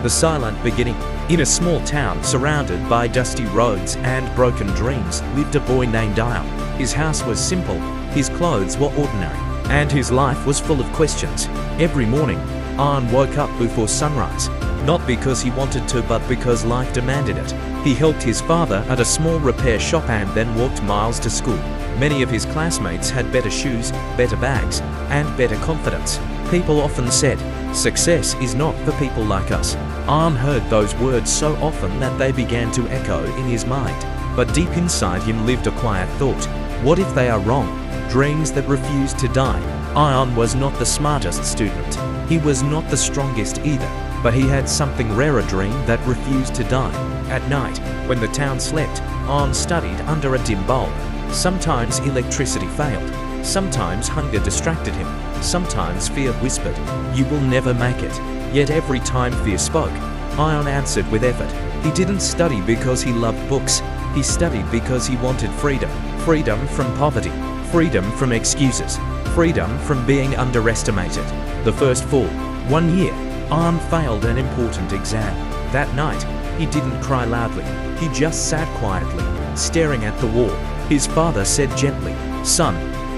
The silent beginning. In a small town surrounded by dusty roads and broken dreams lived a boy named Ion. His house was simple, his clothes were ordinary, and his life was full of questions. Every morning, Ion woke up before sunrise, not because he wanted to but because life demanded it. He helped his father at a small repair shop and then walked miles to school. Many of his classmates had better shoes, better bags, and better confidence. People often said, "Success is not for people like us." Ion heard those words so often that they began to echo in his mind. But deep inside him lived a quiet thought. What if they are wrong? Dreams that refused to die. Ion was not the smartest student. He was not the strongest either. But he had something rare, a dream that refused to die. At night, when the town slept, Ion studied under a dim bulb. Sometimes electricity failed. Sometimes hunger distracted him. Sometimes fear whispered, "You will never make it." Yet every time fear spoke, Ion answered with effort. He didn't study because he loved books. He studied because he wanted freedom. Freedom from poverty. Freedom from excuses. Freedom from being underestimated. The first fall. One year, Ion failed an important exam. That night, he didn't cry loudly. He just sat quietly, staring at the wall. His father said gently, "Son,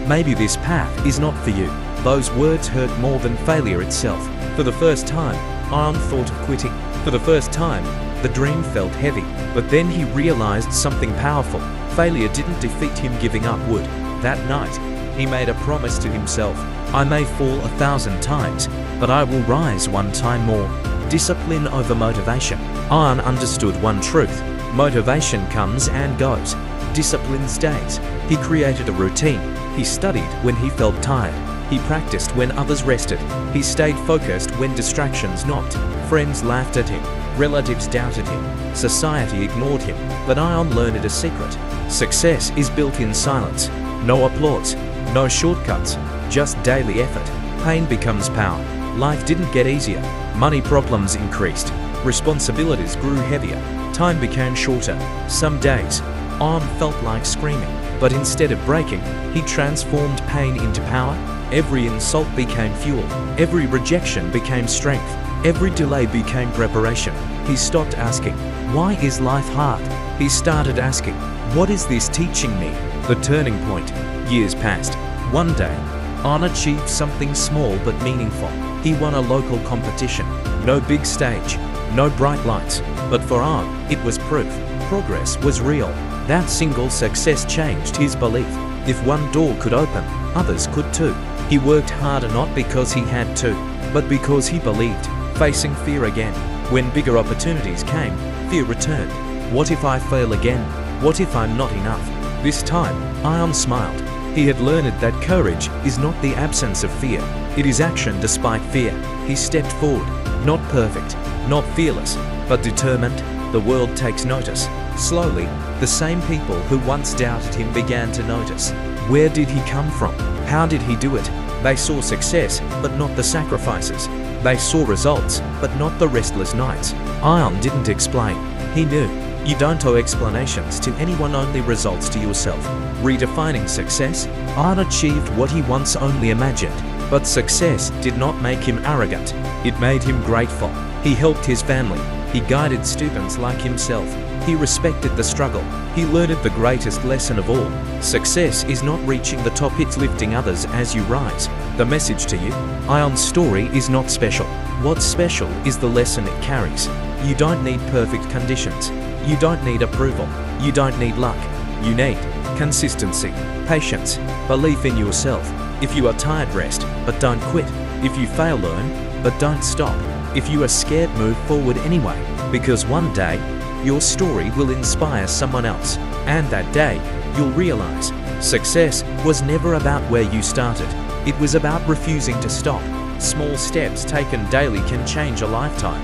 maybe this path is not for you." Those words hurt more than failure itself. For the first time, Ion thought of quitting. For the first time, the dream felt heavy. But then he realized something powerful. Failure didn't defeat him, giving up would. That night, he made a promise to himself. "I may fall 1,000 times, but I will rise one time more." Discipline over motivation. Ion understood one truth. Motivation comes and goes. Discipline stays. He created a routine. He studied when he felt tired. He practiced when others rested. He stayed focused when distractions knocked. Friends laughed at him. Relatives doubted him. Society ignored him. But Ion learned a secret. Success is built in silence. No applause. No shortcuts. Just daily effort. Pain becomes power. Life didn't get easier. Money problems increased. Responsibilities grew heavier. Time became shorter. Some days, Ion felt like screaming. But instead of breaking, he transformed pain into power. Every insult became fuel. Every rejection became strength. Every delay became preparation. He stopped asking, "Why is life hard?" He started asking, "What is this teaching me?" The turning point. Years passed. One day, Ion achieved something small but meaningful. He won a local competition. No big stage, no bright lights. But for Ion, it was proof. Progress was real. That single success changed his belief. If one door could open, others could too. He worked harder not because he had to, but because he believed. Facing fear again. When bigger opportunities came, fear returned. What if I fail again? What if I'm not enough? This time, Ion smiled. He had learned that courage is not the absence of fear. It is action despite fear. He stepped forward. Not perfect, not fearless, but determined. The world takes notice. Slowly, the same people who once doubted him began to notice. Where did he come from? How did he do it? They saw success, but not the sacrifices. They saw results, but not the restless nights. Ion didn't explain. He knew. You don't owe explanations to anyone, only results to yourself. Redefining success, Ion achieved what he once only imagined. But success did not make him arrogant. It made him grateful. He helped his family. He guided students like himself. He respected the struggle. He learned the greatest lesson of all. Success is not reaching the top, it's lifting others as you rise. The message to you, Ion's story is not special. What's special is the lesson it carries. You don't need perfect conditions. You don't need approval. You don't need luck. You need consistency, patience, belief in yourself. If you are tired, rest, but don't quit. If you fail, learn, but don't stop. If you are scared, move forward anyway. Because one day, your story will inspire someone else. And that day, you'll realize success was never about where you started. It was about refusing to stop. Small steps taken daily can change a lifetime.